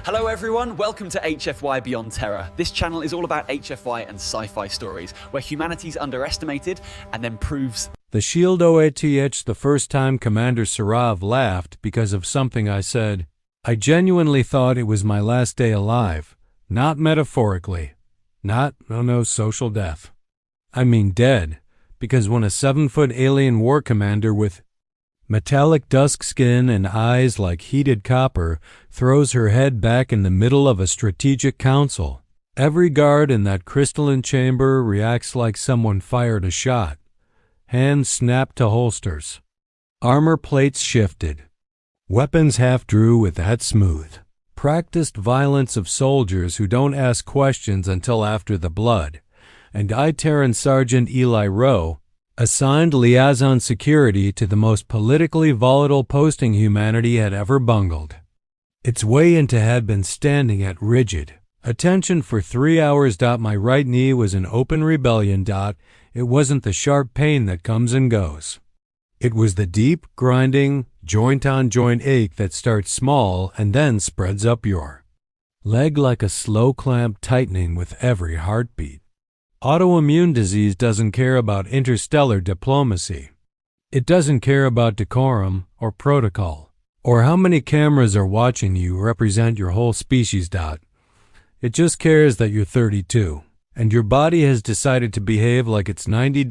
Hello everyone, welcome to HFY Beyond Terror. This channel is all about HFY and sci-fi stories, where humanity's underestimated and then proves... The shield OATH the first time Commander Sarav laughed because of something I said. I genuinely thought it was my last day alive, not metaphorically. Not, no, social death. I mean dead, because when a 7-foot alien war commander with metallic dusk skin and eyes like heated copper throws her head back in the middle of a strategic council, every guard in that crystalline chamber reacts like someone fired a shot. Hands snapped to holsters. Armor plates shifted. Weapons half-drew with that smooth, practiced violence of soldiers who don't ask questions until after the blood. And I, Terran Sergeant Eli Rowe, assigned liaison security to the most politically volatile posting humanity had ever bungled. Its way into had been standing at rigid attention for 3 hours. My right knee was in open rebellion. It wasn't the sharp pain that comes and goes. It was the deep, grinding, joint-on-joint ache that starts small and then spreads up your leg like a slow clamp tightening with every heartbeat. Autoimmune disease doesn't care about interstellar diplomacy. It doesn't care about decorum or protocol, or how many cameras are watching you represent your whole species. It just cares that you're 32, and your body has decided to behave like it's 90.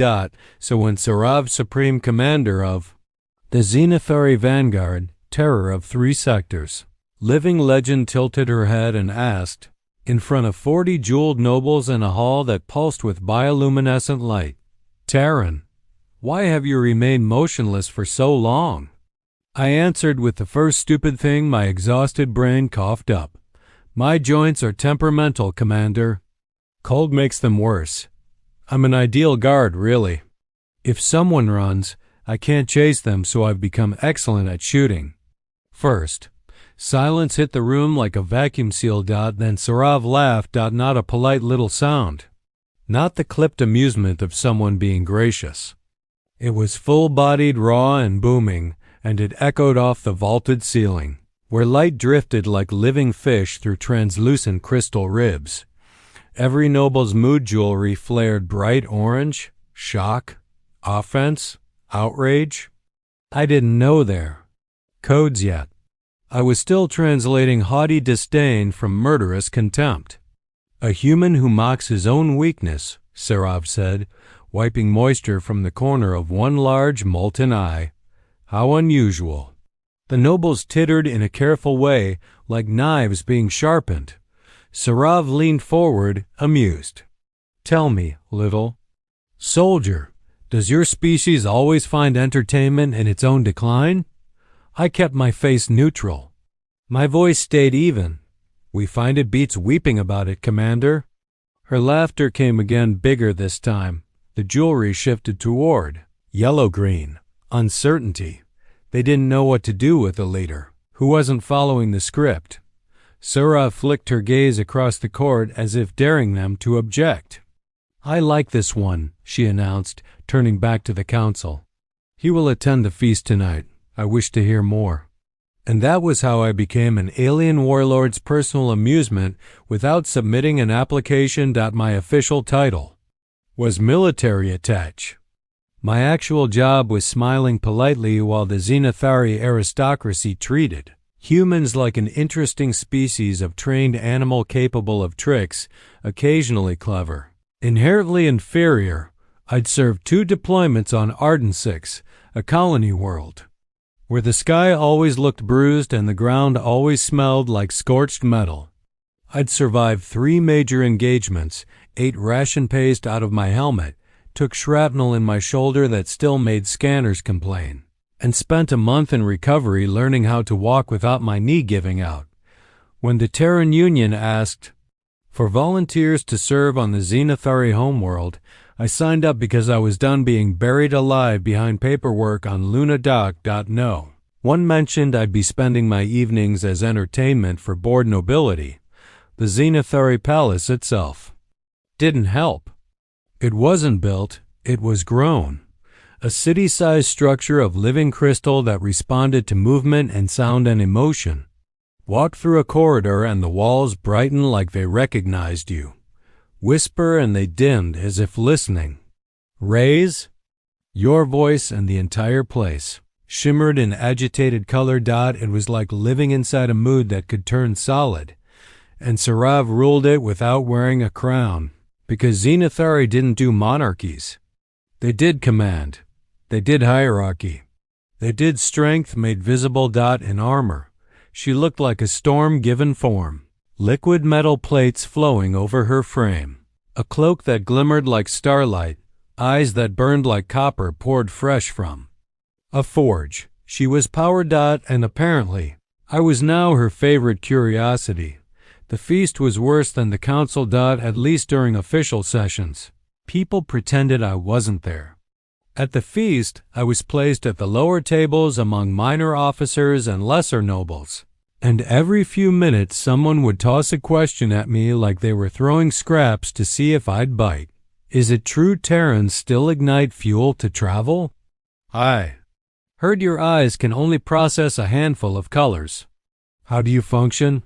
So when Sarav, Supreme Commander of the Xenothari Vanguard, terror of 3 sectors, living legend, tilted her head and asked, in front of 40 jeweled nobles in a hall that pulsed with bioluminescent light, "Terran, why have you remained motionless for so long?" I answered with the first stupid thing my exhausted brain coughed up. "My joints are temperamental, Commander. Cold makes them worse. I'm an ideal guard, really. If someone runs, I can't chase them, so I've become excellent at shooting." First, silence hit the room like a vacuum seal. Then Sarav laughed. Not a polite little sound. Not the clipped amusement of someone being gracious. It was full-bodied, raw, and booming, and it echoed off the vaulted ceiling, where light drifted like living fish through translucent crystal ribs. Every noble's mood jewelry flared bright orange, shock, offense, outrage. I didn't know their codes yet. I was still translating haughty disdain from murderous contempt. "A human who mocks his own weakness," Sarav said, wiping moisture from the corner of one large molten eye. "How unusual." The nobles tittered in a careful way, like knives being sharpened. Sarav leaned forward, amused. "Tell me, little soldier, does your species always find entertainment in its own decline?" I kept my face neutral. My voice stayed even. "We find it beats weeping about it, Commander." Her laughter came again, bigger this time. The jewelry shifted toward yellow-green, uncertainty. They didn't know what to do with a leader who wasn't following the script. Sarav flicked her gaze across the court as if daring them to object. "I like this one," she announced, turning back to the council. "He will attend the feast tonight. I wish to hear more." And that was how I became an alien warlord's personal amusement without submitting an application. My official title was military attaché. My actual job was smiling politely while the Xenothari aristocracy treated humans like an interesting species of trained animal capable of tricks, occasionally clever. Inherently inferior, I'd served 2 deployments on Arden 6, a colony world, where the sky always looked bruised and the ground always smelled like scorched metal. I'd survived 3 major engagements, ate ration paste out of my helmet, took shrapnel in my shoulder that still made scanners complain, and spent a month in recovery learning how to walk without my knee giving out. When the Terran Union asked for volunteers to serve on the Xenothari homeworld, I signed up because I was done being buried alive behind paperwork on Lunadoc. No. One mentioned I'd be spending my evenings as entertainment for bored nobility. The Xenothari palace itself didn't help. It wasn't built, it was grown. A city-sized structure of living crystal that responded to movement and sound and emotion. Walk through a corridor and the walls brightened like they recognized you. Whisper and they dimmed as if listening. Raise. Your voice and the entire place shimmered in agitated color. It was like living inside a mood that could turn solid. And Sarav ruled it without wearing a crown, because Xenathari didn't do monarchies. They did command. They did hierarchy. They did strength made visible. In armor, she looked like a storm given form. Liquid metal plates flowing over her frame. A cloak that glimmered like starlight. Eyes that burned like copper poured fresh from a forge. She was powered. And apparently, I was now her favorite curiosity. The feast was worse than the council. At least during official sessions. People pretended I wasn't there. At the feast, I was placed at the lower tables among minor officers and lesser nobles. And every few minutes someone would toss a question at me like they were throwing scraps to see if I'd bite. Is it true Terrans still ignite fuel to travel? I heard your eyes can only process a handful of colors. How do you function?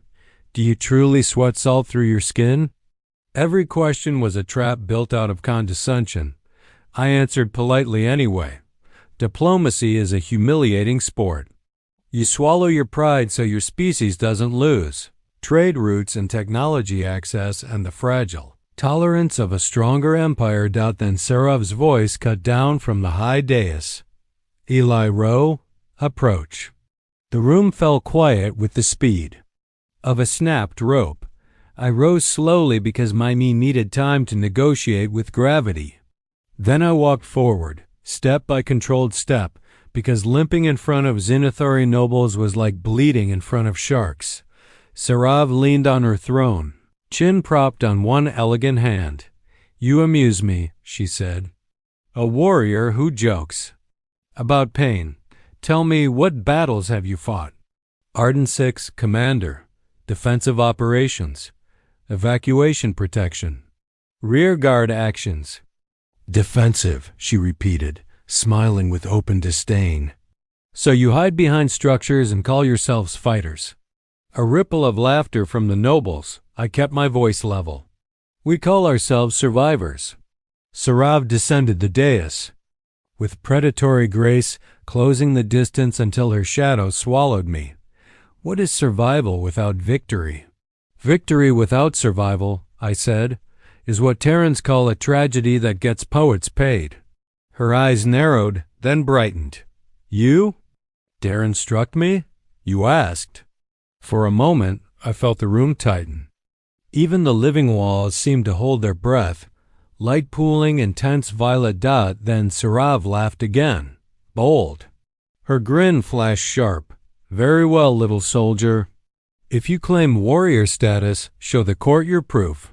Do you truly sweat salt through your skin? Every question was a trap built out of condescension. I answered politely anyway. Diplomacy is a humiliating sport. You swallow your pride so your species doesn't lose. Trade routes and technology access and the fragile tolerance of a stronger empire. Then Sarav's voice cut down from the high dais. Eli Rowe, approach. The room fell quiet with the speed of a snapped rope. I rose slowly because my me needed time to negotiate with gravity. Then I walked forward, step by controlled step, because limping in front of Xenathari nobles was like bleeding in front of sharks. Sarav leaned on her throne, chin propped on one elegant hand. You amuse me, she said. A warrior who jokes. About pain. Tell me, what battles have you fought? Arden 6, Commander. Defensive operations. Evacuation protection. Rearguard actions. Defensive, she repeated, smiling with open disdain. So you hide behind structures and call yourselves fighters. A ripple of laughter from the nobles. I kept my voice level. We call ourselves survivors. Sarav descended the dais, with predatory grace, closing the distance until her shadow swallowed me. What is survival without victory? Victory without survival, I said, is what Terrans call a tragedy that gets poets paid. Her eyes narrowed, then brightened. You? Darren struck me? You asked. For a moment, I felt the room tighten. Even the living walls seemed to hold their breath, light pooling intense violet. Then Sarav laughed again, bold. Her grin flashed sharp. Very well, little soldier. If you claim warrior status, show the court your proof.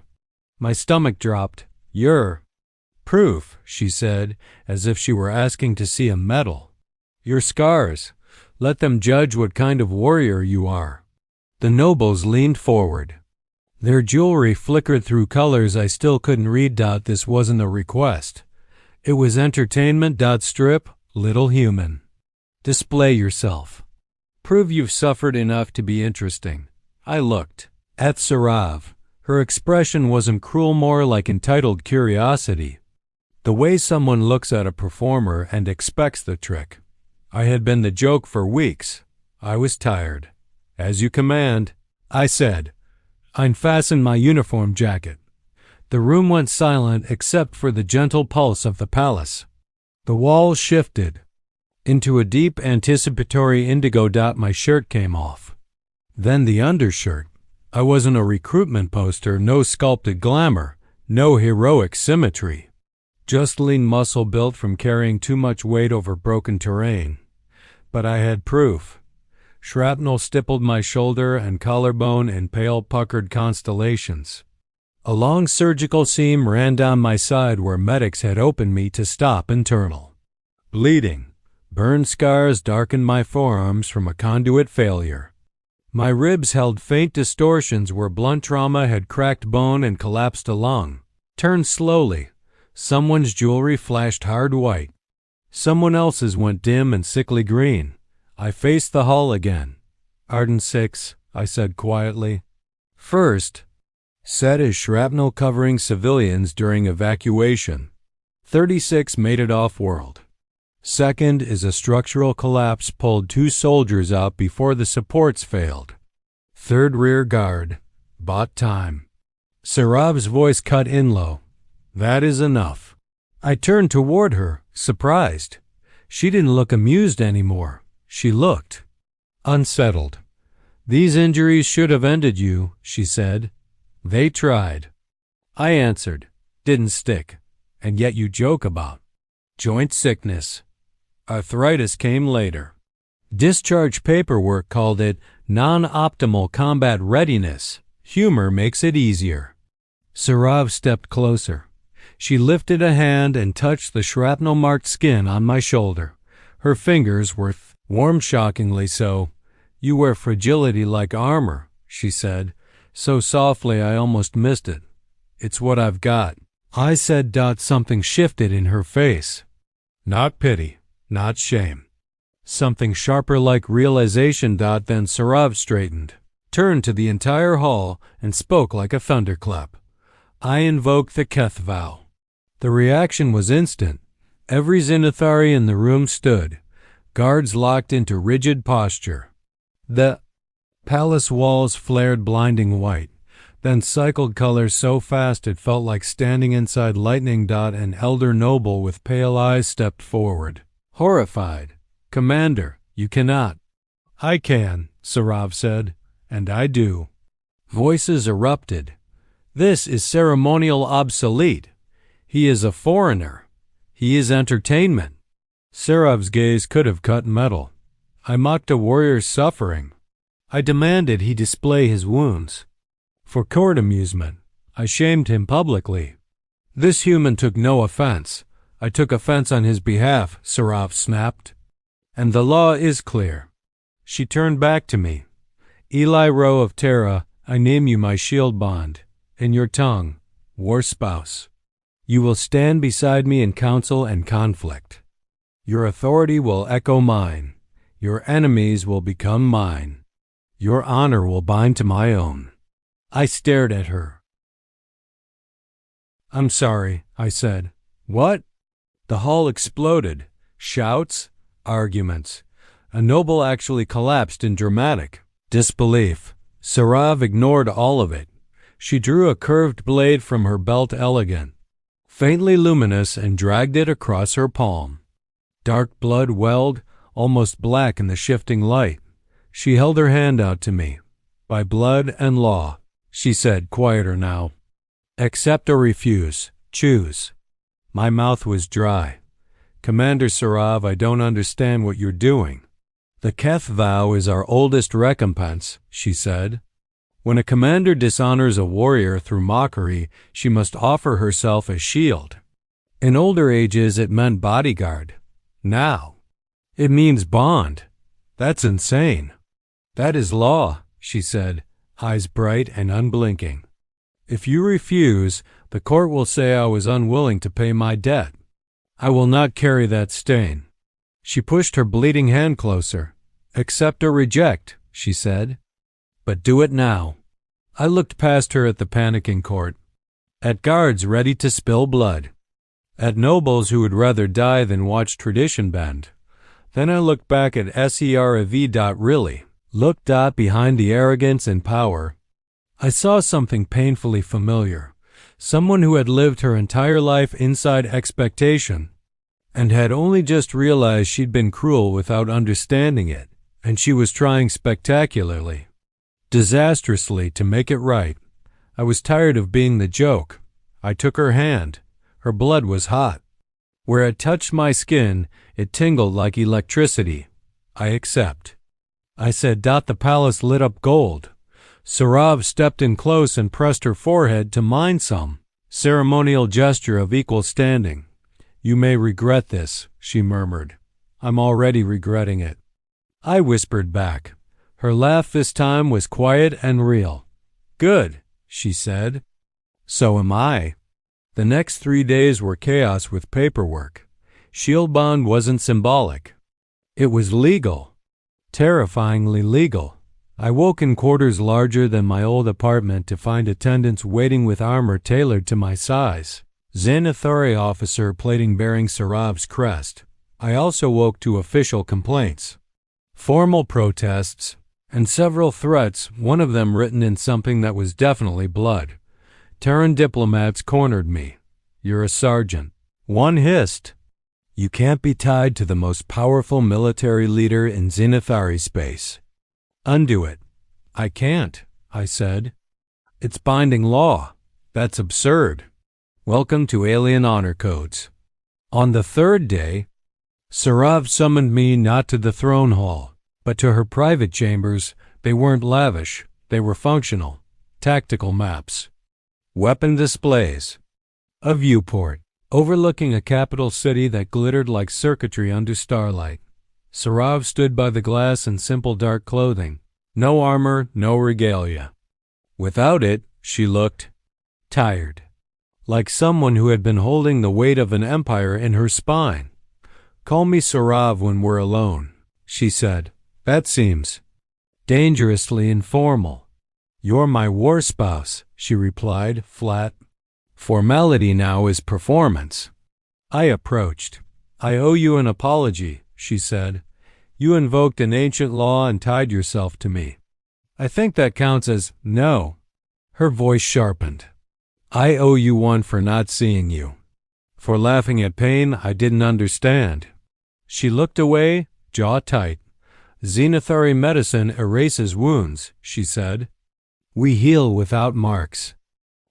My stomach dropped. Your proof, she said, as if she were asking to see a medal. Your scars. Let them judge what kind of warrior you are. The nobles leaned forward. Their jewelry flickered through colors I still couldn't read. This wasn't a request. It was entertainment. Strip, little human. Display yourself. Prove you've suffered enough to be interesting. I looked at Sarav. Her expression wasn't cruel, more like entitled curiosity. The way someone looks at a performer and expects the trick. I had been the joke for weeks. I was tired. As you command, I said. Unfasten my uniform jacket. The room went silent except for the gentle pulse of the palace. The walls shifted into a deep anticipatory indigo. My shirt came off. Then the undershirt. I wasn't a recruitment poster, no sculpted glamour, no heroic symmetry. Just lean muscle built from carrying too much weight over broken terrain. But I had proof. Shrapnel stippled my shoulder and collarbone in pale puckered constellations. A long surgical seam ran down my side where medics had opened me to stop internal bleeding. Burn scars darkened my forearms from a conduit failure. My ribs held faint distortions where blunt trauma had cracked bone and collapsed a lung. Turned slowly. Someone's jewelry flashed hard white. Someone else's went dim and sickly green. I faced the hall again. Arden 6, I said quietly. First, set is shrapnel covering civilians during evacuation. 36 made it off-world. Second is a structural collapse pulled 2 soldiers out before the supports failed. Third, rear guard. Bought time. Sarav's voice cut in low. That is enough. I turned toward her, surprised. She didn't look amused anymore. She looked unsettled. These injuries should have ended you, she said. They tried. I answered. Didn't stick. And yet you joke about joint sickness. Arthritis came later. Discharge paperwork called it non-optimal combat readiness. Humor makes it easier. Sarav stepped closer. She lifted a hand and touched the shrapnel-marked skin on my shoulder. Her fingers were warm, shockingly so. You wear fragility like armor, she said, so softly I almost missed it. It's what I've got. I said. Something shifted in her face. Not pity, not shame. Something sharper like realization. Then Sarav straightened, turned to the entire hall, and spoke like a thunderclap. I invoked the Keth vow. The reaction was instant. Every Xanathari in the room stood, guards locked into rigid posture. The palace walls flared blinding white, then cycled colors so fast it felt like standing inside lightning. An elder noble with pale eyes stepped forward, horrified. Commander, you cannot. I can, Sarav said, and I do. Voices erupted. This is ceremonial obsolete. He is a foreigner. He is entertainment. Sarav's gaze could have cut metal. I mocked a warrior's suffering. I demanded he display his wounds. For court amusement, I shamed him publicly. This human took no offense. I took offense on his behalf, Sarav snapped. And the law is clear. She turned back to me. Eli Rowe of Terra, I name you my shield bond. In your tongue, war spouse. You will stand beside me in counsel and conflict. Your authority will echo mine. Your enemies will become mine. Your honor will bind to my own. I stared at her. I'm sorry, I said. What? The hall exploded. Shouts, arguments. A noble actually collapsed in dramatic disbelief. Sarav ignored all of it. She drew a curved blade from her belt, elegant, faintly luminous, and dragged it across her palm. Dark blood welled, almost black in the shifting light. She held her hand out to me. By blood and law, she said, quieter now. Accept or refuse. Choose. My mouth was dry. Commander Sarav, I don't understand what you're doing. The Keth vow is our oldest recompense, she said. When a commander dishonors a warrior through mockery, she must offer herself as shield. In older ages, it meant bodyguard. Now, it means bond. That's insane. That is law, she said, eyes bright and unblinking. If you refuse, the court will say I was unwilling to pay my debt. I will not carry that stain. She pushed her bleeding hand closer. Accept or reject, she said. But do it now. I looked past her at the panicking court, at guards ready to spill blood, at nobles who would rather die than watch tradition bend. Then I looked back at Serav. Really, looked behind the arrogance and power. I saw something painfully familiar, someone who had lived her entire life inside expectation, and had only just realized she'd been cruel without understanding it, and she was trying spectacularly, disastrously, to make it right. I was tired of being the joke. I took her hand. Her blood was hot. Where it touched my skin, it tingled like electricity. I accept. I said. The palace lit up gold. Sarav stepped in close and pressed her forehead to mine some ceremonial gesture of equal standing. You may regret this, she murmured. I'm already regretting it. I whispered back. Her laugh this time was quiet and real. Good, she said. So am I. The next 3 days were chaos with paperwork. Shield bond wasn't symbolic. It was legal. Terrifyingly legal. I woke in quarters larger than my old apartment to find attendants waiting with armor tailored to my size. Xanathari officer plating bearing Sarav's crest. I also woke to official complaints, formal protests, and several threats, one of them written in something that was definitely blood. Terran diplomats cornered me. "You're a sergeant." One hissed, "You can't be tied to the most powerful military leader in Xanathari space." "Undo it." "I can't," I said. "It's binding law." "That's absurd." Welcome to Alien Honor Codes. On the third day, Sarav summoned me not to the throne hall, but to her private chambers. They weren't lavish, they were functional. Tactical maps. Weapon displays. A viewport, overlooking a capital city that glittered like circuitry under starlight. Sarav stood by the glass in simple dark clothing. No armor, no regalia. Without it, she looked tired, like someone who had been holding the weight of an empire in her spine. "Call me Sarav when we're alone," she said. "That seems dangerously informal." "You're my war spouse," she replied, flat. "Formality now is performance." I approached. "I owe you an apology," she said. "You invoked an ancient law and tied yourself to me. I think that counts as no." Her voice sharpened. "I owe you one for not seeing you. For laughing at pain I didn't understand." She looked away, jaw tight. "Xanathari medicine erases wounds," she said. "We heal without marks.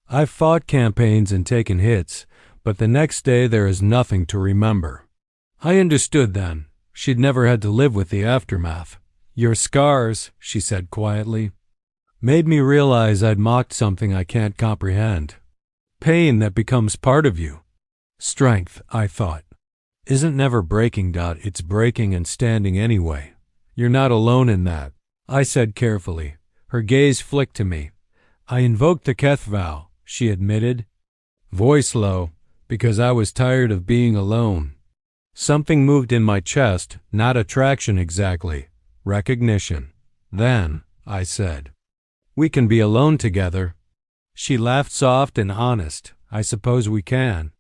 I've fought campaigns and taken hits, but the next day there is nothing to remember." I understood then. She'd never had to live with the aftermath. "Your scars," she said quietly, "made me realize I'd mocked something I can't comprehend. Pain that becomes part of you. Strength, I thought, isn't never breaking. It's breaking and standing anyway. You're not alone in that," I said carefully. Her gaze flicked to me. "I invoked the Keth vow," she admitted, voice low, "because I was tired of being alone." Something moved in my chest, not attraction exactly, recognition. "Then," I said, "we can be alone together." She laughed soft and honest. "I suppose we can."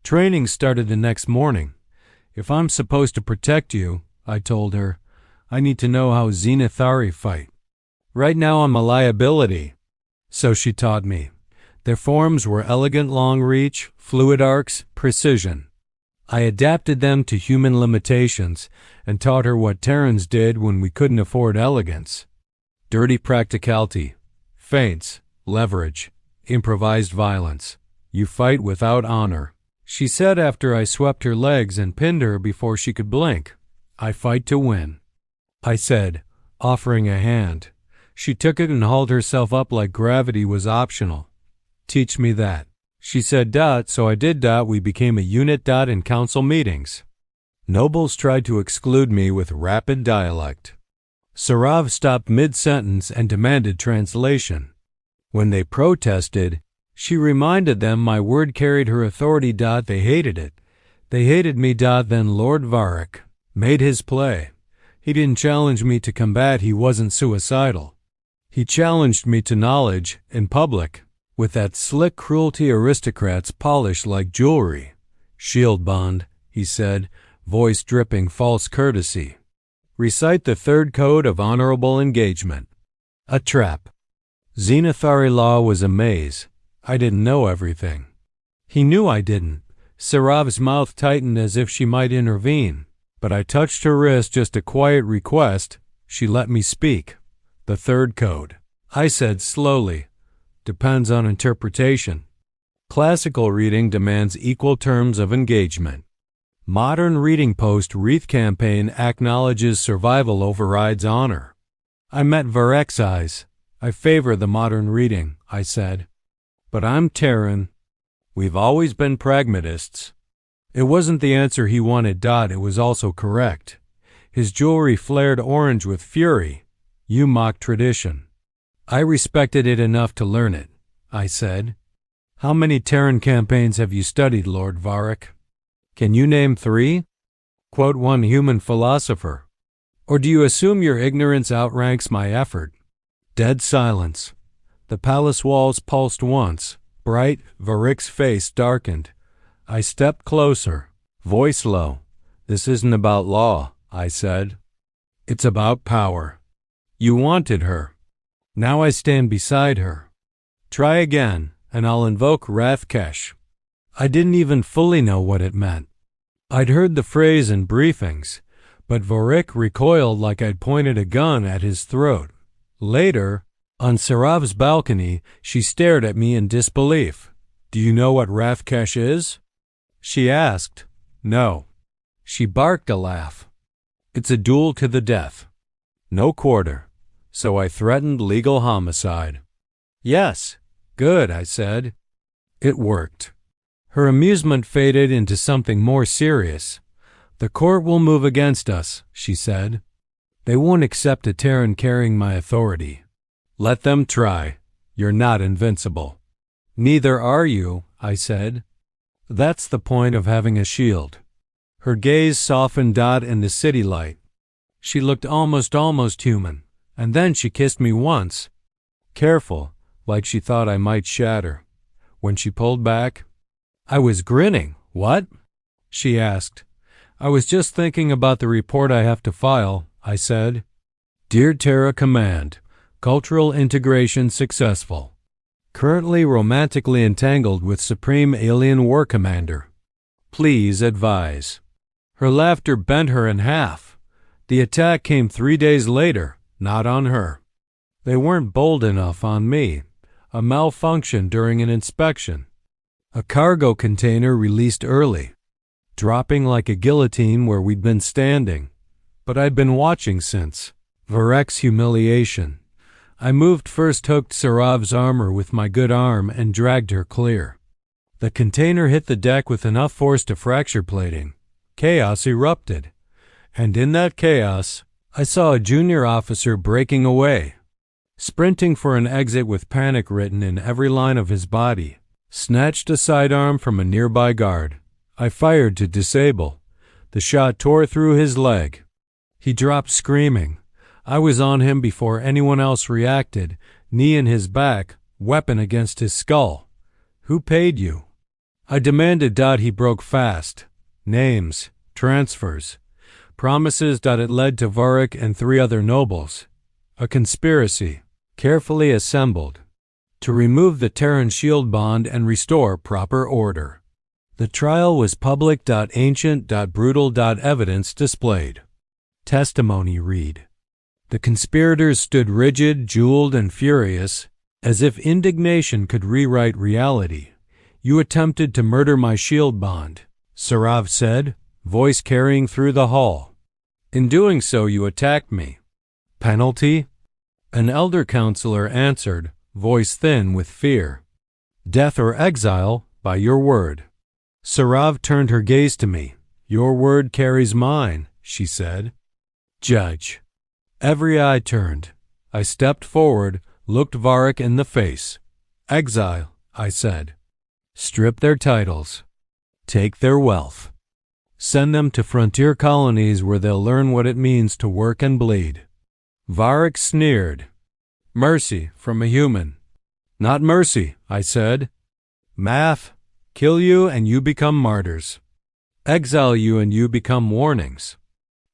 Training started the next morning. "If I'm supposed to protect you," I told her, "I need to know how Xanathari fight. Right now I'm a liability." So she taught me. Their forms were elegant long reach, fluid arcs, precision. I adapted them to human limitations and taught her what Terrans did when we couldn't afford elegance. Dirty practicality, feints, leverage, improvised violence. You fight without honor. She said after I swept her legs and pinned her before she could blink, "I fight to win." I said, offering a hand. She took it and hauled herself up like gravity was optional. "Teach me that." She said, "So I did. We became a unit. In council meetings." Nobles tried to exclude me with rapid dialect. Sarav stopped mid-sentence and demanded translation. When they protested, she reminded them my word carried her authority. They hated it. They hated me. Then Lord Varric made his play. He didn't challenge me to combat. He wasn't suicidal. He challenged me to knowledge in public, with that slick cruelty aristocrats polish like jewelry. "Shield bond," he said, voice dripping false courtesy. "Recite the third code of honorable engagement." A trap. Xanathari law was a maze. I didn't know everything. He knew I didn't. Sarav's mouth tightened as if she might intervene, but I touched her wrist, just a quiet request. She let me speak. "The third code," I said slowly, "depends on interpretation. Classical reading demands equal terms of engagement. Modern reading post-Wreath campaign acknowledges survival overrides honor." I met Varric's eyes. "I favor the modern reading," I said. "But I'm Terran. We've always been pragmatists." It wasn't the answer he wanted. It was also correct. His jewelry flared orange with fury. "You mock tradition." "I respected it enough to learn it," I said. "How many Terran campaigns have you studied, Lord Varric? Can you name 3? Quote one human philosopher. Or do you assume your ignorance outranks my effort?" Dead silence. The palace walls pulsed once. Bright, Varric's face darkened. I stepped closer, voice low. This isn't about law, I said. It's about power. You wanted her. Now I stand beside her. Try again, and I'll invoke Rathkesh. I didn't even fully know what it meant. I'd heard the phrase in briefings, but Varric recoiled like I'd pointed a gun at his throat. Later, on Sarav's balcony, she stared at me in disbelief. Do you know what Rathkesh is? She asked. No. She barked a laugh. It's a duel to the death. No quarter. So I threatened legal homicide. Yes. Good, I said. It worked. Her amusement faded into something more serious. The court will move against us, she said. They won't accept a Terran carrying my authority. Let them try. You're not invincible. Neither are you, I said. That's the point of having a shield. Her gaze softened in the city light. She looked almost human, and then she kissed me once. Careful, like she thought I might shatter. When she pulled back, I was grinning. What? She asked. I was just thinking about the report I have to file, I said. Dear Terra Command, cultural integration successful. Currently romantically entangled with Supreme Alien War Commander. Please advise. Her laughter bent her in half. The attack came 3 days later, not on her. They weren't bold enough on me. A malfunction during an inspection. A cargo container released early, dropping like a guillotine where we'd been standing. But I'd been watching since. Varric's humiliation. I moved first hooked Sarav's armor with my good arm and dragged her clear. The container hit the deck with enough force to fracture plating. Chaos erupted. And in that chaos, I saw a junior officer breaking away, sprinting for an exit with panic written in every line of his body. Snatched a sidearm from a nearby guard. I fired to disable. The shot tore through his leg. He dropped screaming. I was on him before anyone else reacted, knee in his back, weapon against his skull. Who paid you? I demanded. He broke fast. Names, transfers, promises. It led to Varric and 3 other nobles. A conspiracy, carefully assembled, to remove the Terran shield bond and restore proper order. The trial was public. Ancient. Brutal. Evidence displayed. Testimony read. The conspirators stood rigid, jeweled, and furious, as if indignation could rewrite reality. You attempted to murder my shield bond, Sarav said, voice carrying through the hall. In doing so, you attacked me. Penalty? An elder counselor answered, voice thin with fear. Death or exile, by your word. Sarav turned her gaze to me. Your word carries mine, she said. Judge. Every eye turned. I stepped forward, looked Varric in the face. Exile, I said. Strip their titles. Take their wealth. Send them to frontier colonies where they'll learn what it means to work and bleed. Varric sneered. Mercy from a human. Not mercy, I said. Math. Kill you and you become martyrs. Exile you and you become warnings.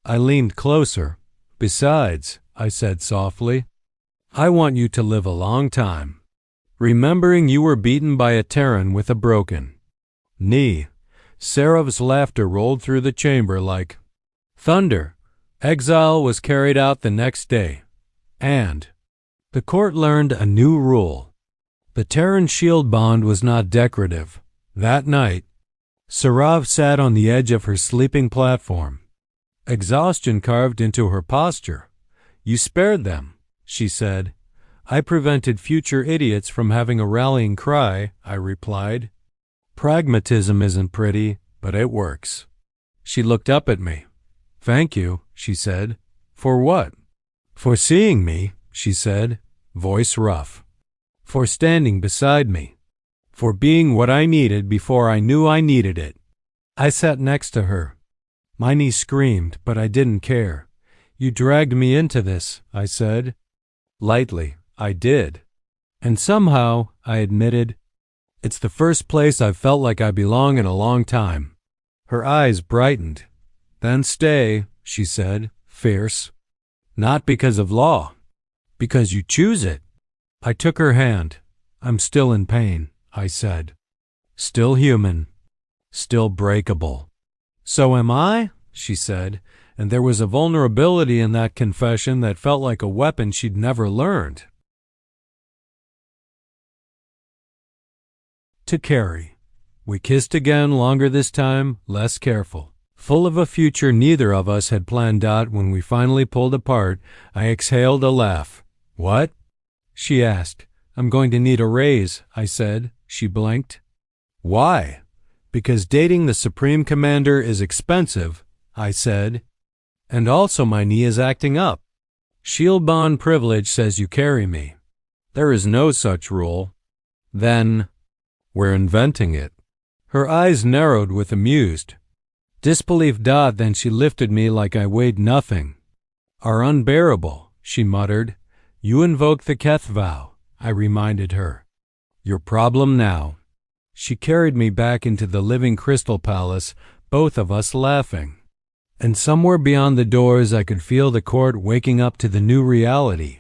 I leaned closer. Besides, I said softly, I want you to live a long time. Remembering you were beaten by a Terran with a broken knee. Sarav's laughter rolled through the chamber like thunder. Exile was carried out the next day. And the court learned a new rule. The Terran shield bond was not decorative. That night, Sarav sat on the edge of her sleeping platform. Exhaustion carved into her posture. You spared them, she said. I prevented future idiots from having a rallying cry, I replied. Pragmatism isn't pretty, but it works. She looked up at me. Thank you, she said. For what? For seeing me, she said, voice rough. For standing beside me. For being what I needed before I knew I needed it. I sat next to her. My knee screamed, but I didn't care. You dragged me into this, I said. Lightly, I did. And somehow, I admitted, it's the first place I've felt like I belong in a long time. Her eyes brightened. Then stay, she said, fierce. Not because of law. Because you choose it. I took her hand. I'm still in pain, I said. Still human. Still breakable. So am I, she said, and there was a vulnerability in that confession that felt like a weapon she'd never learned to carry. We kissed again, longer this time, less careful. Full of a future neither of us had planned out, when we finally pulled apart, I exhaled a laugh. What? She asked. I'm going to need a raise, I said. She blinked. Why? Because dating the Supreme Commander is expensive, I said. And also my knee is acting up. Shield bond privilege says you carry me. There is no such rule. Then, we're inventing it. Her eyes narrowed with amused disbelief. Then she lifted me like I weighed nothing. Are unbearable, she muttered. You invoke the Keth vow, I reminded her. Your problem now. She carried me back into the living crystal palace, both of us laughing. And somewhere beyond the doors I could feel the court waking up to the new reality.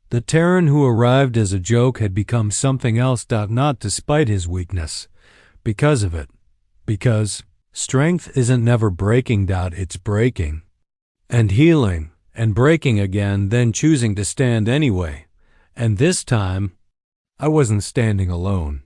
The Terran who arrived as a joke had become something else. Not despite his weakness. Because of it. Because strength isn't never breaking. It's breaking. And healing. And breaking again, then choosing to stand anyway. And this time, I wasn't standing alone.